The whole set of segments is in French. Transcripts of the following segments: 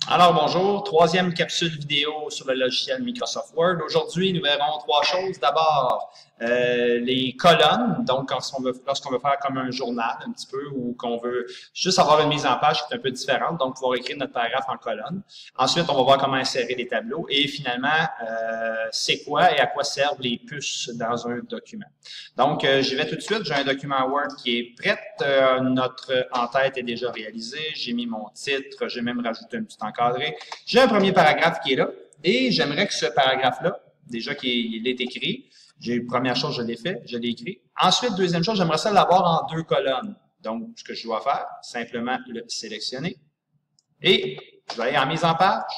Alors bonjour, troisième capsule vidéo sur le logiciel Microsoft Word. Aujourd'hui, nous verrons trois choses. D'abord, les colonnes, donc lorsqu'on veut faire comme un journal un petit peu ou qu'on veut juste avoir une mise en page qui est un peu différente, donc pouvoir écrire notre paragraphe en colonne. Ensuite, on va voir comment insérer les tableaux et finalement, c'est quoi et à quoi servent les puces dans un document. Donc, j'y vais tout de suite. J'ai un document Word qui est prêt. Notre en-tête est déjà réalisée. J'ai mis mon titre. J'ai même rajouté un petit encadré. J'ai un premier paragraphe qui est là et j'aimerais que ce paragraphe-là, déjà qu'il est écrit, première chose, je l'ai fait, je l'ai écrit. Ensuite, deuxième chose, j'aimerais ça l'avoir en deux colonnes. Donc, ce que je dois faire, simplement le sélectionner et je vais aller en mise en page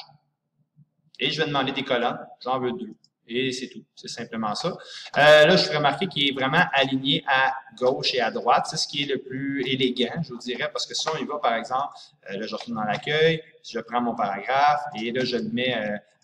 et je vais demander des colonnes. J'en veux deux. Et c'est tout. C'est simplement ça. Là, je ferai remarquer qu'il est vraiment aligné à gauche et à droite. C'est ce qui est le plus élégant, je vous dirais, parce que si on y va, par exemple, là, je retourne dans l'accueil, je prends mon paragraphe et là, je le mets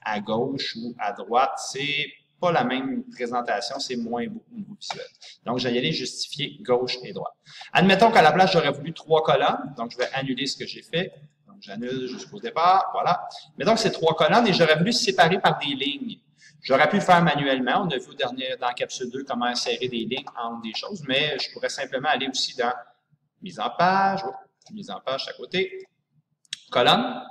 à gauche ou à droite. C'est pas la même présentation, c'est moins beau au niveau visuel. Donc, je vais y aller justifier gauche et droite. Admettons qu'à la place, j'aurais voulu trois colonnes. Donc, je vais annuler ce que j'ai fait. Donc, j'annule jusqu'au départ. Voilà. Mais donc, c'est trois colonnes et j'aurais voulu séparer par des lignes. J'aurais pu le faire manuellement. On a vu dans la capsule 2 comment insérer des lignes entre des choses, mais je pourrais simplement aller aussi dans mise en page, à côté, colonne,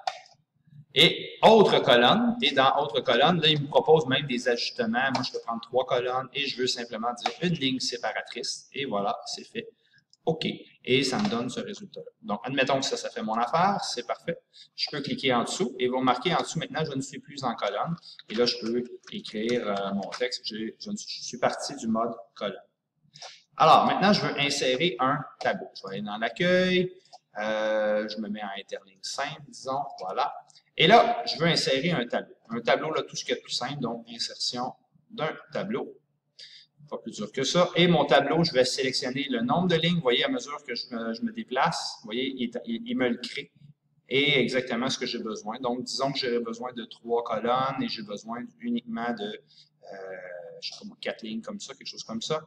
et autre colonne. Et dans autre colonne, là, il me propose même des ajustements. Moi, je peux prendre trois colonnes et je veux simplement dire une ligne séparatrice. Et voilà, c'est fait. OK. Et ça me donne ce résultat-là. Donc, admettons que ça fait mon affaire. C'est parfait. Je peux cliquer en dessous et vous remarquez en dessous, maintenant, je ne suis plus en colonne. Et là, je peux écrire mon texte. Je suis parti du mode colonne. Alors, maintenant, je veux insérer un tableau. Je vais aller dans l'accueil. Je me mets en interligne simple, disons. Voilà. Et là, je veux insérer un tableau. Un tableau, là, tout ce qui est de plus simple. Donc, insertion d'un tableau. Pas plus dur que ça. Et mon tableau, je vais sélectionner le nombre de lignes. Vous voyez, à mesure que je me déplace, vous voyez, il me le crée. Et exactement ce que j'ai besoin. Donc, disons que j'aurais besoin de trois colonnes et j'ai besoin uniquement de, je sais pas, 4 lignes comme ça, quelque chose comme ça.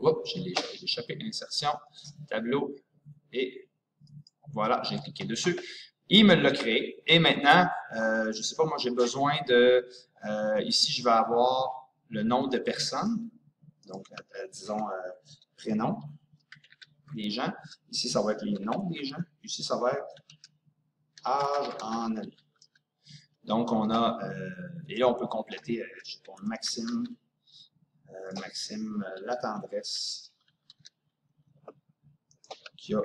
Oups, j'ai échappé. Insertion, tableau, et voilà, j'ai cliqué dessus. Il me l'a créé. Et maintenant, je sais pas, moi, j'ai besoin de, ici, je vais avoir le nom de personnes. Donc, disons, prénom des gens. Ici, ça va être les noms des gens. Ici, ça va être âge en année. Donc, on a, et là, on peut compléter, je sais pas, Maxime, la tendresse, qui a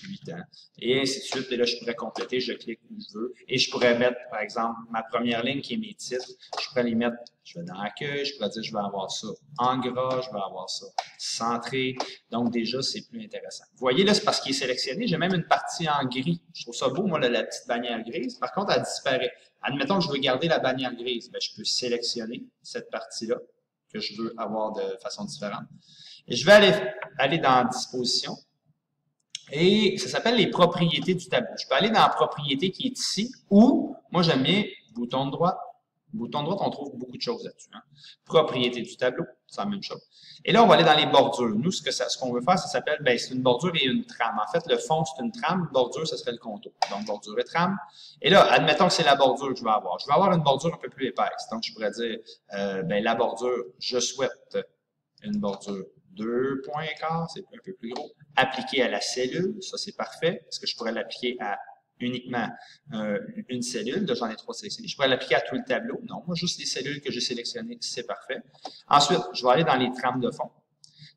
8 ans, et ainsi de suite. Et là, je pourrais compléter, je clique où je veux, et je pourrais mettre, par exemple, ma première ligne qui est mes titres, je pourrais les mettre, je vais dans l'accueil, je pourrais dire, je vais avoir ça en gras, je vais avoir ça centré, donc déjà, c'est plus intéressant. Vous voyez, là, c'est parce qu'il est sélectionné, j'ai même une partie en gris. Je trouve ça beau, moi, la petite bannière grise. Par contre, elle disparaît. Admettons que je veux garder la bannière grise, bien, je peux sélectionner cette partie-là, que je veux avoir de façon différente. Et je vais aller dans Disposition. Et ça s'appelle les propriétés du tableau. Je peux aller dans la propriété qui est ici, ou, moi j'aime bien, bouton de droite. Bouton de droite, on trouve beaucoup de choses là-dessus. Hein. Propriété du tableau, c'est la même chose. Et là, on va aller dans les bordures. Nous, ce qu'on veut faire, ça s'appelle, ben, c'est une bordure et une trame. En fait, le fond, c'est une trame. Bordure, ça serait le contour. Donc, bordure et trame. Et là, admettons que c'est la bordure que je vais avoir. Je vais avoir une bordure un peu plus épaisse. Donc, je pourrais dire, ben, la bordure, je souhaite une bordure 2 points et quart, c'est un peu plus gros. Appliquer à la cellule, ça c'est parfait, parce que je pourrais l'appliquer à uniquement une cellule, là j'en ai 3 sélectionnées. Je pourrais l'appliquer à tout le tableau, non, moi juste les cellules que j'ai sélectionnées, c'est parfait. Ensuite, je vais aller dans les trames de fond.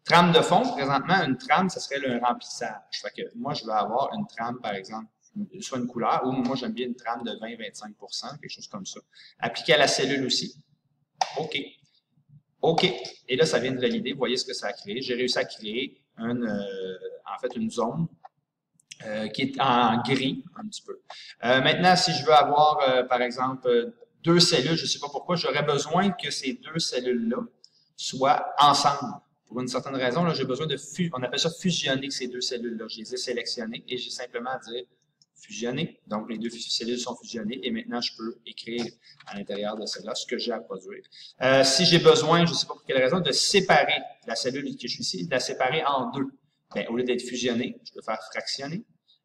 Trame de fond, présentement, une trame, ça serait le remplissage. Fait que moi, je vais avoir une trame, par exemple, soit une couleur, ou moi j'aime bien une trame de 20-25%, quelque chose comme ça. Appliquer à la cellule aussi. OK. OK. Et là, ça vient de valider. Vous voyez ce que ça a créé. J'ai réussi à créer en fait une zone qui est en gris un petit peu. Maintenant, si je veux avoir, par exemple, 2 cellules, je ne sais pas pourquoi, j'aurais besoin que ces 2 cellules-là soient ensemble. Pour une certaine raison, là, j'ai besoin de on appelle ça fusionner ces 2 cellules-là. Je les ai sélectionnées et j'ai simplement à dire fusionner. Donc, les 2 cellules sont fusionnées et maintenant, je peux écrire à l'intérieur de celle-là ce que j'ai à produire. Si j'ai besoin, je ne sais pas pour quelle raison, de séparer la cellule que je suis ici, de la séparer en 2. Bien, au lieu d'être fusionnée, je peux faire fractionner.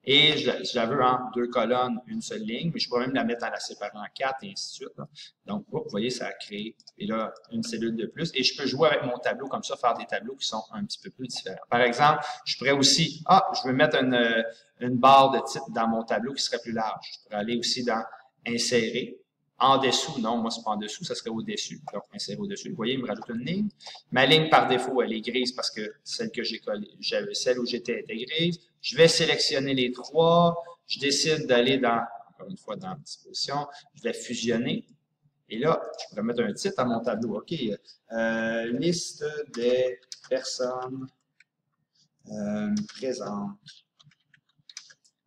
Et je la veux en 2 colonnes, une seule ligne, mais je pourrais même la mettre en la séparant en 4 et ainsi de suite. Là. Donc, vous voyez, ça a créé, et là, une cellule de plus. Et je peux jouer avec mon tableau comme ça, faire des tableaux qui sont un petit peu plus différents. Par exemple, je pourrais aussi, je veux mettre une barre de titre dans mon tableau qui serait plus large. Je pourrais aller aussi dans Insérer. En dessous, non, moi, c'est pas en dessous, ça serait au-dessus. Donc, insérer au-dessus. Vous voyez, il me rajoute une ligne. Ma ligne, par défaut, elle est grise parce que celle que j'ai collée, celle où j'étais était grise. Je vais sélectionner les 3. Je décide d'aller dans, encore une fois, dans Disposition. Je vais fusionner. Et là, je pourrais mettre un titre à mon tableau. OK. Liste des personnes présentes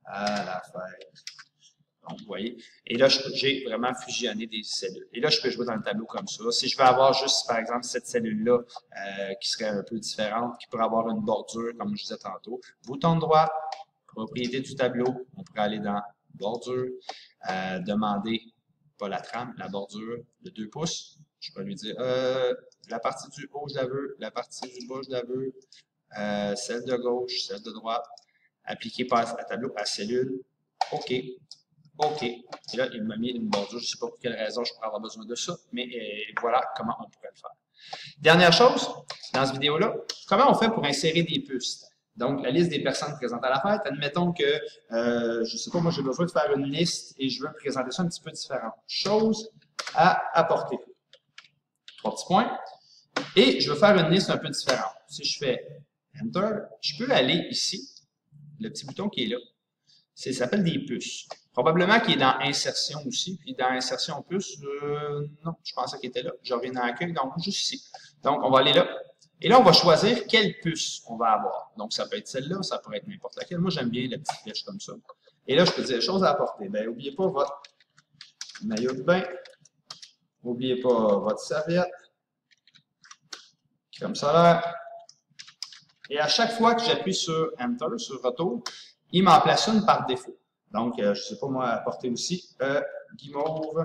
à la fête. Donc, vous voyez. Et là, j'ai vraiment fusionné des cellules. Et là, je peux jouer dans le tableau comme ça. Si je veux avoir juste, par exemple, cette cellule-là qui serait un peu différente, qui pourrait avoir une bordure, comme je disais tantôt, bouton droit, propriété du tableau, on pourrait aller dans bordure, demander, pas la trame, la bordure de 2 pouces. Je peux lui dire, la partie du haut, je la veux, la partie du bas, je la veux, celle de gauche, celle de droite, appliquer par à tableau à cellule, OK. OK. Et là, il m'a mis une bordure. Je ne sais pas pour quelle raison je pourrais avoir besoin de ça, mais voilà comment on pourrait le faire. Dernière chose, dans cette vidéo-là, comment on fait pour insérer des puces? Donc, la liste des personnes présentes à la fête. Admettons que, je ne sais pas, moi, j'ai besoin de faire une liste et je veux présenter ça un petit peu différent. Chose à apporter. 3 petits points. Et je veux faire une liste un peu différente. Si je fais Enter, je peux aller ici, le petit bouton qui est là. Ça s'appelle des puces. Probablement qu'il est dans Insertion aussi. Puis dans Insertion puces, non, je pensais qu'il était là. Je reviens dans Accueil, donc juste ici. Donc, on va aller là. Et là, on va choisir quelle puce on va avoir. Donc, ça peut être celle-là, ça pourrait être n'importe laquelle. Moi, j'aime bien la petite flèche comme ça. Et là, je peux dire choses à apporter. Bien, n'oubliez pas votre maillot de bain. N'oubliez pas votre serviette. Comme ça là. Et à chaque fois que j'appuie sur Enter, sur Retour, il m'en place une par défaut. Donc, je ne sais pas moi, apporter aussi guimauve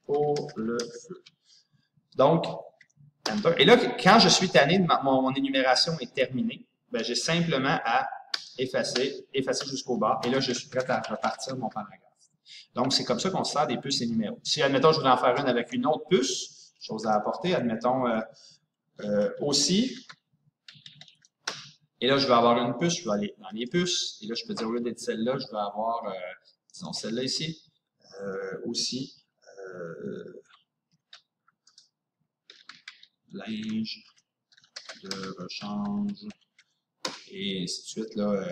pour le feu. Donc, Enter. Et là, quand je suis tanné, mon énumération est terminée, ben, j'ai simplement à effacer jusqu'au bas. Et là, je suis prêt à repartir mon paragraphe. Donc, c'est comme ça qu'on se sert des puces et numéros. Si, admettons, je voulais en faire une avec une autre puce, chose à apporter, admettons aussi. Et là, je vais avoir une puce, je vais aller dans les puces. Et là, je peux dire, au lieu d'être celle-là, je vais avoir, disons, celle-là ici. Aussi, linge de rechange. Et ainsi de suite, là,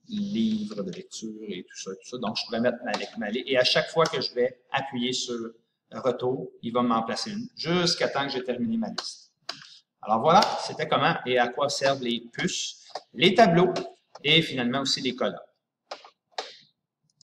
livre de lecture et tout ça, tout ça. Donc, je pourrais mettre ma liste. Et à chaque fois que je vais appuyer sur Retour, il va m'en placer une, jusqu'à temps que j'ai terminé ma liste. Alors voilà, c'était comment et à quoi servent les puces, les tableaux et finalement aussi les colonnes.